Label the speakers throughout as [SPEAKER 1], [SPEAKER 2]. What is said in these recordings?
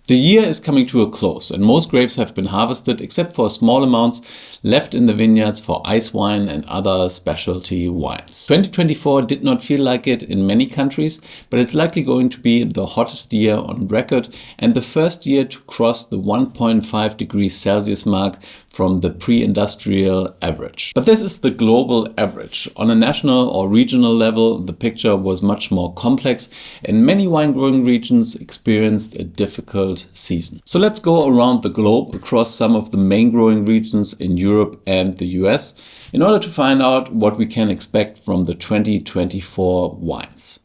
[SPEAKER 1] The year is coming to a close and most grapes have been harvested except for small amounts left in the vineyards for ice wine and other specialty wines. 2024 did not feel like it in many countries, but it's likely going to be the hottest year on record and the first year to cross the 1.5 degrees Celsius mark from the pre-industrial average. But this is the global average. On a national or regional level, the picture was much more complex and many wine growing regions experienced a difficult season. So let's go around the globe across some of the main growing regions in Europe and the US in order to find out what we can expect from the 2024 wines.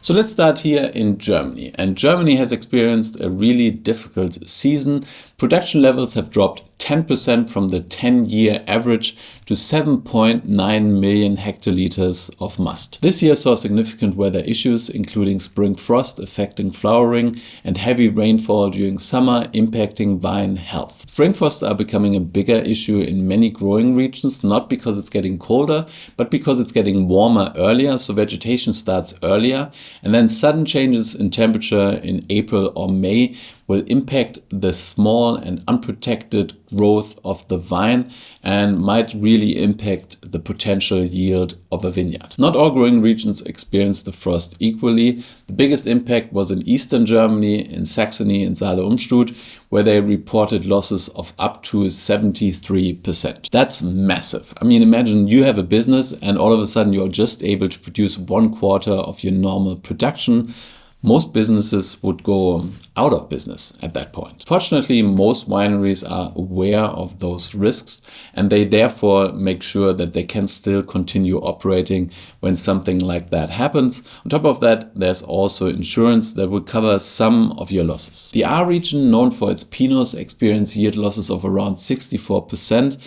[SPEAKER 1] So let's start here in Germany. And Germany has experienced a really difficult season. Production levels have dropped 10% from the 10-year average to 7.9 million hectoliters of must. This year saw significant weather issues, including spring frost affecting flowering and heavy rainfall during summer impacting vine health. Spring frosts are becoming a bigger issue in many growing regions, not because it's getting colder, but because it's getting warmer earlier, so vegetation starts earlier, and then sudden changes in temperature in April or May will impact the small and unprotected growth of the vine and might really impact the potential yield of a vineyard. Not all growing regions experienced the frost equally. The biggest impact was in eastern Germany, in Saxony and Saale-Unstrut, where they reported losses of up to 73%. That's massive. I mean, imagine you have a business and all of a sudden you're just able to produce 1/4 of your normal production. Most businesses would go out of business at that point. Fortunately, most wineries are aware of those risks and they therefore make sure that they can still continue operating when something like that happens. On top of that, there's also insurance that will cover some of your losses. The R region, known for its Pinots, experienced yield losses of around 64%.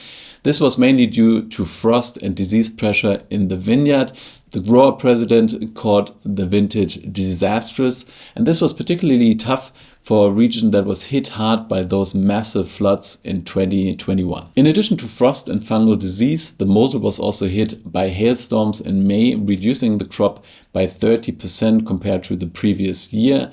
[SPEAKER 1] This was mainly due to frost and disease pressure in the vineyard. The grower president called the vintage disastrous, and this was particularly tough for a region that was hit hard by those massive floods in 2021. In addition to frost and fungal disease, the Mosel was also hit by hailstorms in May, reducing the crop by 30% compared to the previous year.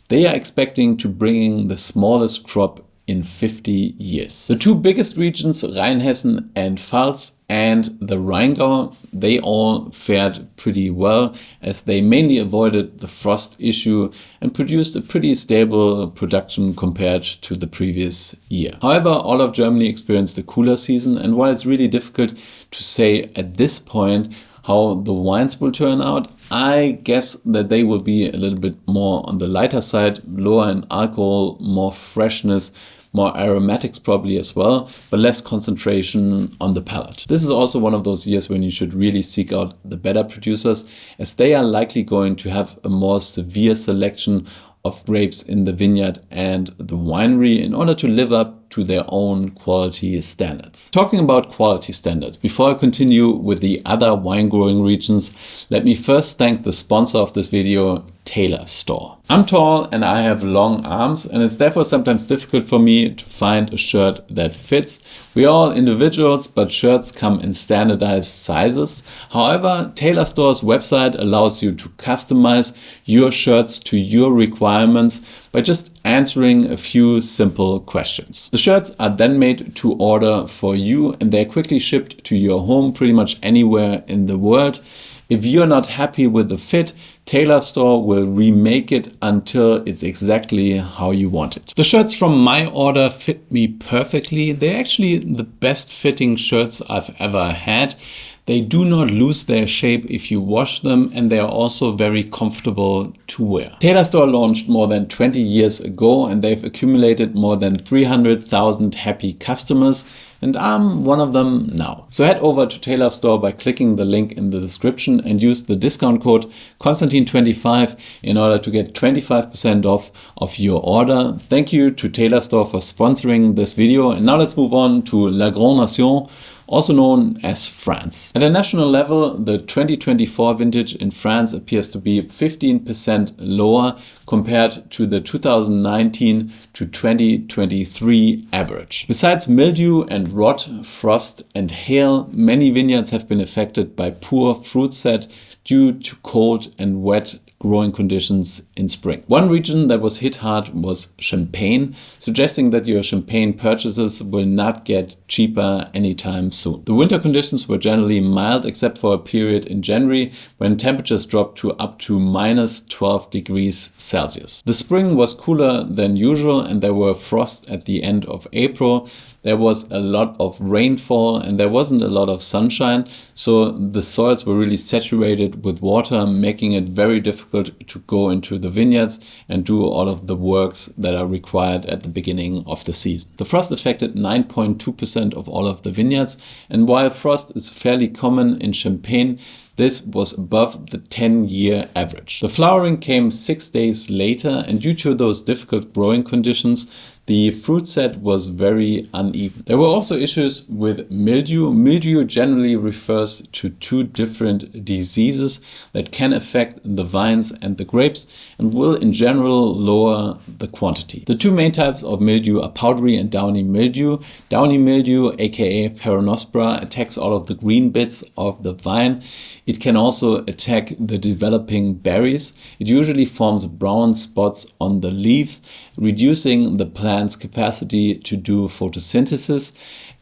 [SPEAKER 1] They are expecting to bring in the smallest crop in 50 years. The two biggest regions, Rheinhessen and Pfalz and the Rheingau, they all fared pretty well as they mainly avoided the frost issue and produced a pretty stable production compared to the previous year. However, all of Germany experienced a cooler season, and while it's really difficult to say at this point how the wines will turn out, I guess that they will be a little bit more on the lighter side, lower in alcohol, more freshness, more aromatics probably as well, but less concentration on the palate. This is also one of those years when you should really seek out the better producers, as they are likely going to have a more severe selection of grapes in the vineyard and the winery in order to live up to their own quality standards. Talking about quality standards, before I continue with the other wine growing regions, let me first thank the sponsor of this video, Tailor Store. I'm tall and I have long arms, and it's therefore sometimes difficult for me to find a shirt that fits. We are all individuals, but shirts come in standardized sizes. However, Tailor Store's website allows you to customize your shirts to your requirements by just answering a few simple questions. The shirts are then made to order for you and they're quickly shipped to your home pretty much anywhere in the world. If you're not happy with the fit, Tailor Store will remake it until it's exactly how you want it. The shirts from my order fit me perfectly. They're actually the best fitting shirts I've ever had. They do not lose their shape if you wash them, and they are also very comfortable to wear. Tailor Store launched more than 20 years ago and they've accumulated more than 300,000 happy customers, and I'm one of them now. So head over to Tailor Store by clicking the link in the description and use the discount code Konstantin25 in order to get 25% off of your order. Thank you to Tailor Store for sponsoring this video, and now let's move on to La Grande Nation, also known as France. At a national level, the 2024 vintage in France appears to be 15% lower compared to the 2019 to 2023 average. Besides mildew and rot, frost and hail, many vineyards have been affected by poor fruit set due to cold and wet growing conditions in spring. One region that was hit hard was Champagne, suggesting that your Champagne purchases will not get cheaper anytime soon. The winter conditions were generally mild except for a period in January when temperatures dropped to up to minus 12 degrees Celsius. The spring was cooler than usual and there were frosts at the end of April. There was a lot of rainfall and there wasn't a lot of sunshine, so the soils were really saturated with water, making it very difficult to go into the vineyards and do all of the works that are required at the beginning of the season. The frost affected 9.2% of all of the vineyards, and while frost is fairly common in Champagne, this was above the 10-year average. The flowering came 6 days later, and due to those difficult growing conditions, the fruit set was very uneven. There were also issues with mildew. Mildew generally refers to two different diseases that can affect the vines and the grapes and will in general lower the quantity. The two main types of mildew are powdery and downy mildew. Downy mildew, aka Peronospora, attacks all of the green bits of the vine. It can also attack the developing berries. It usually forms brown spots on the leaves, reducing the plant's capacity to do photosynthesis,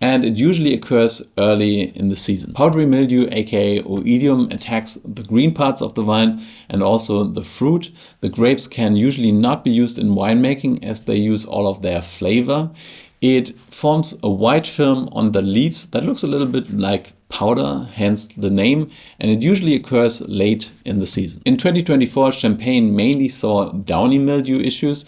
[SPEAKER 1] and it usually occurs early in the season. Powdery mildew, aka oidium, attacks the green parts of the vine and also the fruit. The grapes can usually not be used in winemaking as they use all of their flavor. It forms a white film on the leaves that looks a little bit like powder, hence the name, and it usually occurs late in the season. In 2024, Champagne mainly saw downy mildew issues,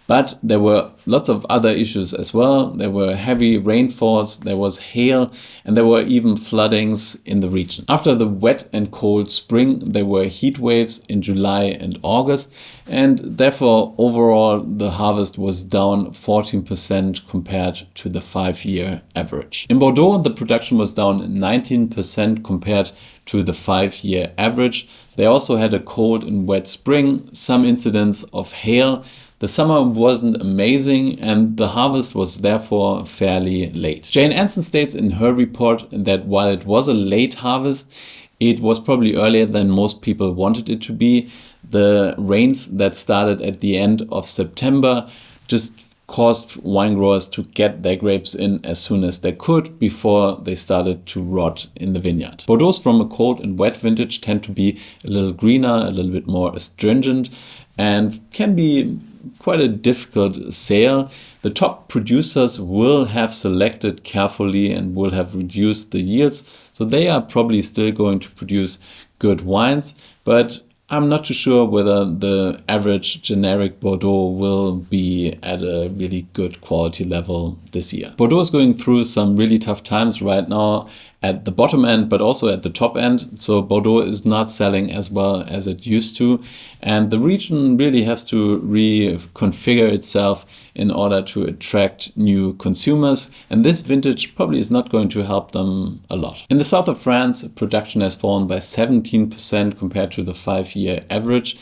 [SPEAKER 1] but there were lots of other issues as well. There were heavy rainfalls, there was hail, and there were even floodings in the region. After the wet and cold spring, there were heat waves in July and August, and therefore overall the harvest was down 14% compared to the 5-year average. In Bordeaux, the production was down 19% compared to the 5-year average. They also had a cold and wet spring, some incidents of hail. The summer wasn't amazing and the harvest was therefore fairly late. Jane Anson states in her report that while it was a late harvest, it was probably earlier than most people wanted it to be. The rains that started at the end of September just caused wine growers to get their grapes in as soon as they could before they started to rot in the vineyard. Bordeaux from a cold and wet vintage tend to be a little greener, a little bit more astringent, and can be quite a difficult sale. The top producers will have selected carefully and will have reduced the yields, so they are probably still going to produce good wines, but I'm not too sure whether the average generic Bordeaux will be at a really good quality level this year. Bordeaux is going through some really tough times right now at the bottom end, but also at the top end. So Bordeaux is not selling as well as it used to. And the region really has to reconfigure itself in order to attract new consumers. And this vintage probably is not going to help them a lot. In the south of France, production has fallen by 17% compared to the 5-year average.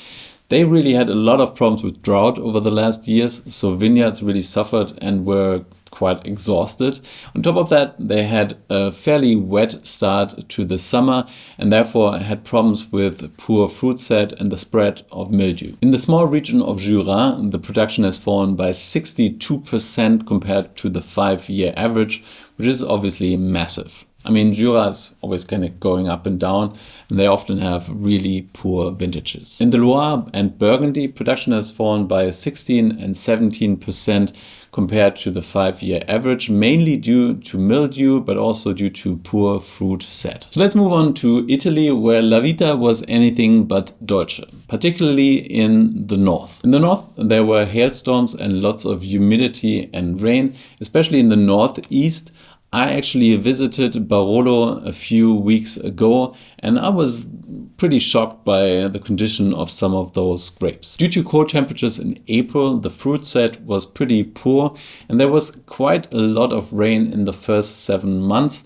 [SPEAKER 1] They really had a lot of problems with drought over the last years. So vineyards really suffered and were quite exhausted. On top of that, they had a fairly wet start to the summer and therefore had problems with poor fruit set and the spread of mildew. In the small region of Jura, the production has fallen by 62% compared to the 5-year average, which is obviously massive. I mean, Jura is always kind of going up and down, and they often have really poor vintages. In the Loire and Burgundy, production has fallen by 16 and 17% compared to the 5-year average, mainly due to mildew, but also due to poor fruit set. So let's move on to Italy, where La Vita was anything but dolce, particularly in the north. In the north, there were hailstorms and lots of humidity and rain, especially in the northeast. I actually visited Barolo a few weeks ago and I was pretty shocked by the condition of some of those grapes. Due to cold temperatures in April, the fruit set was pretty poor and there was quite a lot of rain in the first 7 months,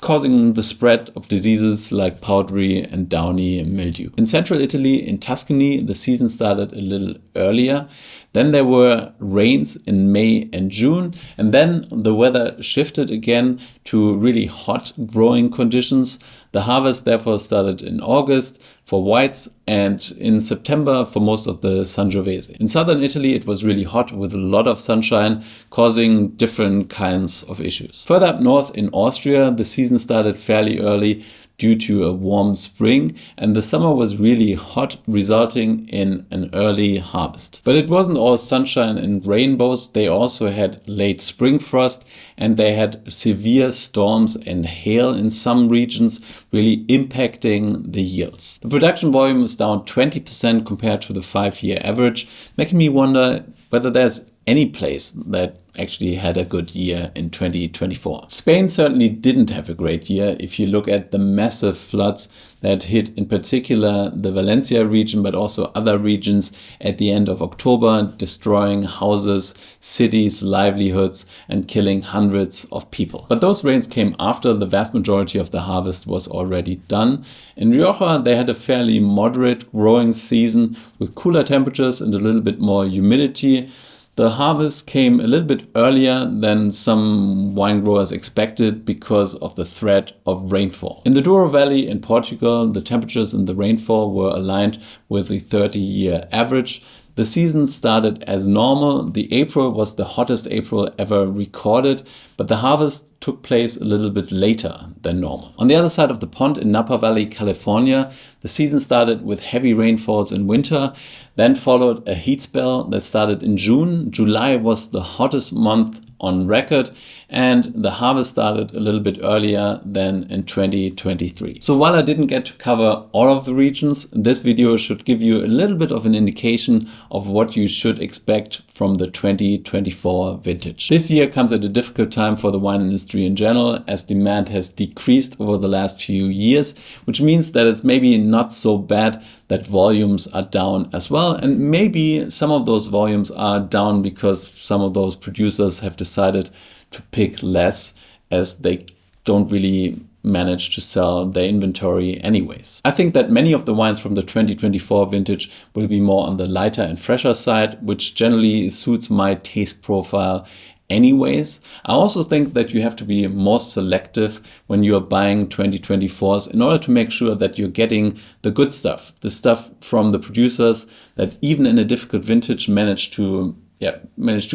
[SPEAKER 1] causing the spread of diseases like powdery and downy mildew. In central Italy, in Tuscany, the season started a little earlier. Then there were rains in May and June, and then the weather shifted again to really hot growing conditions. The harvest therefore started in August for whites and in September for most of the Sangiovese. In southern Italy it was really hot with a lot of sunshine, causing different kinds of issues. Further up north in Austria, the season started fairly early due to a warm spring, and the summer was really hot, resulting in an early harvest. But it wasn't all sunshine and rainbows. They also had late spring frost, and they had severe storms and hail in some regions, really impacting the yields. The production volume is down 20% compared to the 5-year average, making me wonder whether there's any place that actually had a good year in 2024. Spain certainly didn't have a great year if you look at the massive floods that hit in particular the Valencia region, but also other regions at the end of October, destroying houses, cities, livelihoods, and killing hundreds of people. But those rains came after the vast majority of the harvest was already done. In Rioja, they had a fairly moderate growing season with cooler temperatures and a little bit more humidity. The harvest came a little bit earlier than some wine growers expected because of the threat of rainfall. In the Douro Valley in Portugal, the temperatures and the rainfall were aligned with the 30-year average. The season started as normal. The April was the hottest April ever recorded, but the harvest took place a little bit later than normal. On the other side of the pond in Napa Valley, California, the season started with heavy rainfalls in winter, then followed a heat spell that started in June. July was the hottest month on record, and the harvest started a little bit earlier than in 2023. So while I didn't get to cover all of the regions, this video should give you a little bit of an indication of what you should expect from the 2024 vintage. This year comes at a difficult time for the wine industry in general, as demand has decreased over the last few years, which means that it's maybe not so bad that volumes are down as well. And maybe some of those volumes are down because some of those producers have decided to pick less, as they don't really manage to sell their inventory anyways. I think that many of the wines from the 2024 vintage will be more on the lighter and fresher side, which generally suits my taste profile anyways. I also think that you have to be more selective when you're buying 2024s in order to make sure that you're getting the good stuff, the stuff from the producers that even in a difficult vintage managed to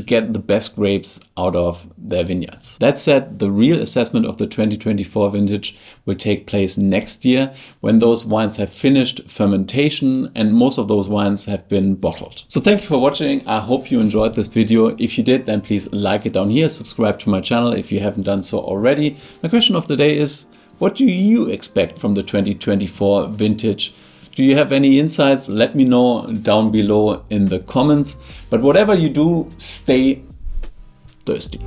[SPEAKER 1] get the best grapes out of their vineyards. That said, the real assessment of the 2024 vintage will take place next year when those wines have finished fermentation and most of those wines have been bottled. So thank you for watching. I hope you enjoyed this video. If you did, then please like it down here, subscribe to my channel if you haven't done so already. My question of the day is, what do you expect from the 2024 vintage? Do you have any insights? Let me know down below in the comments. But whatever you do, stay thirsty.